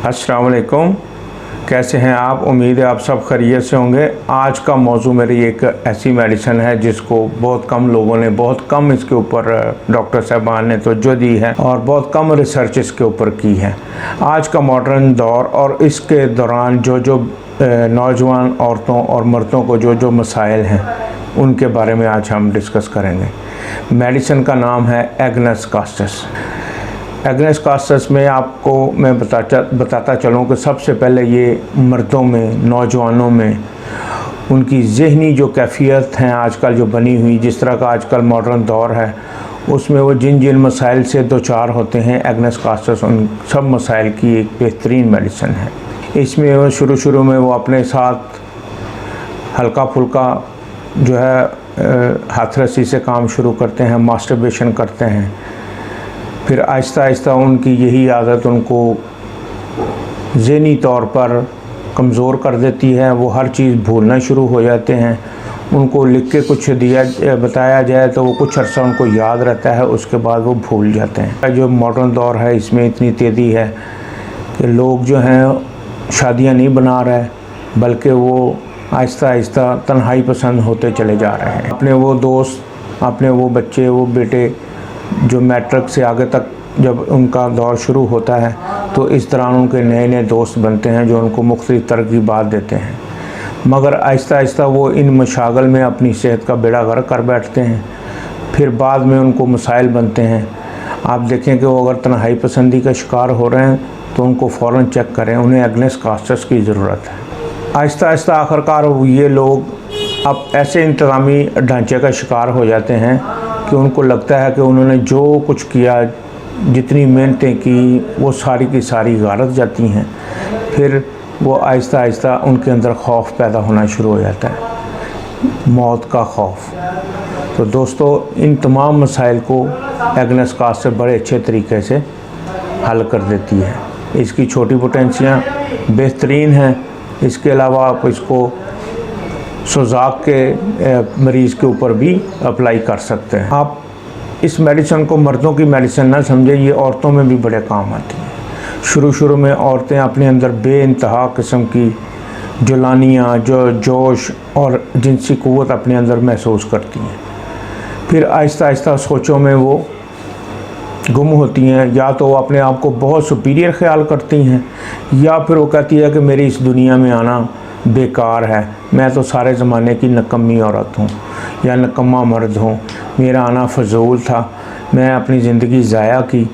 अस्सलाम वालेकुम, कैसे हैं आप। उम्मीद है आप सब खैरियत से होंगे। आज का मौजू मेरी एक ऐसी मेडिसिन है जिसको बहुत कम लोगों ने, बहुत कम इसके ऊपर डॉक्टर साहबान ने तवज्जो दी है और बहुत कम रिसर्च इसके ऊपर की है। आज का मॉडर्न दौर और इसके दौरान जो नौजवान औरतों और मर्दों को जो मसाइल हैं उनके बारे में आज हम डिस्कस करेंगे। मेडिसिन का नाम है एग्नेस कास्टस। एग्नेस कास्टस में आपको मैं बताता चलूँ कि सबसे पहले ये मर्दों में, नौजवानों में उनकी ज़हनी जो कैफियत हैं आजकल जो बनी हुई, जिस तरह का आजकल मॉडर्न दौर है, उसमें वो जिन मसाइल से दो चार होते हैं, एग्नेस कास्टस उन सब मसाइल की एक बेहतरीन मेडिसिन है। इसमें वो शुरू में वो अपने साथ हल्का फुल्का जो है हाथरसी से काम शुरू करते हैं, मास्टरबेशन करते हैं, फिर आहिस्ता आहिस्ता उनकी यही आदत उनको ज़हनी तौर पर कमज़ोर कर देती है। वो हर चीज़ भूलना शुरू हो जाते हैं। उनको लिख के कुछ बताया जाए तो वो कुछ अर्सा उनको याद रहता है, उसके बाद वो भूल जाते हैं। जो मॉडर्न दौर है इसमें इतनी तेज़ी है कि लोग जो हैं शादियां नहीं बना रहे, बल्कि वो आहिस्ता आहिस्ता तन्हाई पसंद होते चले जा रहे हैं। अपने वो दोस्त, अपने वो बच्चे, वो बेटे जो मैट्रिक से आगे तक जब उनका दौर शुरू होता है तो इस तरह उनके नए दोस्त बनते हैं जो उनको मुख्तलिफ तरगीबात देते हैं, मगर आहिस्ता आहिस्ता वो इन मशागल में अपनी सेहत का बेड़ा गर्क कर बैठते हैं। फिर बाद में उनको मसाइल बनते हैं। आप देखें कि वो अगर तन्हाई पसंदी का शिकार हो रहे हैं तो उनको फ़ौरन चेक करें, उन्हें एग्नेस कास्टस की ज़रूरत है। आहिस्ता आहिस्ता आखिरकार ये लोग अब ऐसे इंतज़ामी ढांचे का शिकार हो जाते हैं कि उनको लगता है कि उन्होंने जो कुछ किया, जितनी मेहनतें की, वो सारी की सारी गारत जाती हैं। फिर वो आहिस्ता आहिस्ता उनके अंदर खौफ पैदा होना शुरू हो जाता है, मौत का खौफ। तो दोस्तों, इन तमाम मसाइल को एग्नेस कास्टस बड़े अच्छे तरीके से हल कर देती है। इसकी छोटी पोटेंशियाँ बेहतरीन हैं। इसके अलावा आप इसको सोजाक के मरीज़ के ऊपर भी अप्लाई कर सकते हैं। आप इस मेडिसिन को मर्दों की मेडिसिन ना समझें, ये औरतों में भी बड़े काम आती है। शुरू में औरतें अपने अंदर बेइंतहा किस्म की जुलानियाँ, जोश और जिनसी क़ुव्वत अपने अंदर महसूस करती हैं। फिर आहिस्ता आहिस्ता सोचों में वो गुम होती हैं। या तो वो अपने आप को बहुत सुपीरियर ख्याल करती हैं, या फिर वो कहती है कि मेरी इस दुनिया में आना बेकार है, मैं तो सारे ज़माने की नकम्मी औरत हूँ या नकम्मा मर्द हूँ, मेरा आना फजूल था, मैं अपनी ज़िंदगी ज़ाया की।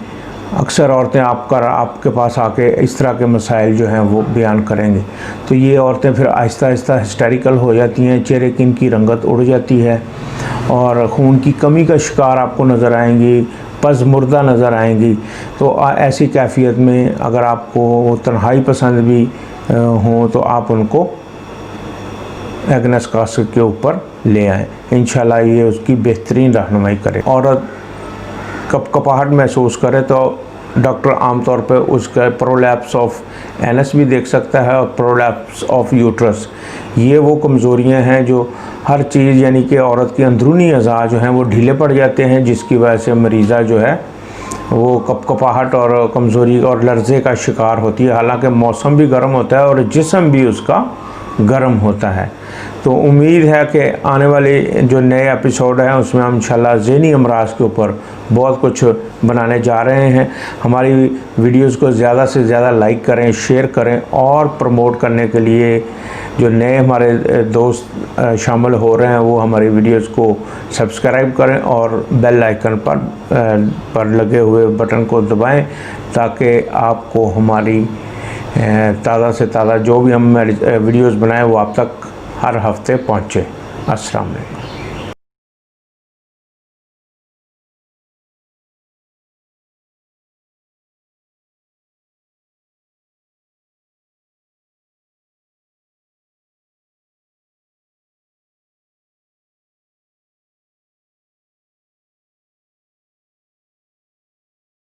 अक्सर औरतें आपके पास आके इस तरह के मसाइल जो हैं वो बयान करेंगी। तो ये औरतें फिर आहिस्ता आहिस्ता हिस्टेरिकल हो जाती हैं, चेहरे की इनकी रंगत उड़ जाती है और खून की कमी का शिकार आपको नज़र आएंगी, पस मुर्दा नज़र आएंगी। तो ऐसी कैफियत में अगर आपको तन्हाई पसंद भी हो तो आप उनको एग्नेस कास्टस के ऊपर ले आएँ। इंशाल्लाह ये उसकी बेहतरीन रहनुमाई करे। औरत कपकपाहट महसूस करे तो डॉक्टर आमतौर पर उसका प्रोलैप्स ऑफ एनस भी देख सकता है और प्रोलैप्स ऑफ यूट्रस। ये वो कमज़ोरियाँ हैं जो हर चीज़, यानी कि औरत की अंदरूनी अज़ा जो हैं वो ढीले पड़ जाते हैं, जिसकी वजह से मरीज़ा जो है वो कपकपाहट और कमज़ोरी और लर्ज़े का शिकार होती है। हालांकि मौसम भी गर्म होता है और जिस्म भी उसका गर्म होता है। तो उम्मीद है कि आने वाले जो नए एपिसोड हैं उसमें हम इंशाल्लाह ज़हनी अमराज के ऊपर बहुत कुछ बनाने जा रहे हैं। हमारी वीडियोस को ज़्यादा से ज़्यादा लाइक करें, शेयर करें और प्रमोट करने के लिए जो नए हमारे दोस्त शामिल हो रहे हैं वो हमारी वीडियोस को सब्सक्राइब करें और बेल आइकन पर लगे हुए बटन को दबाएं ताकि आपको हमारी ताज़ा से ताज़ा जो भी हम वीडियोस बनाएं वो आप तक हर हफ्ते पहुँचे। अस्सलाम वालेकुम।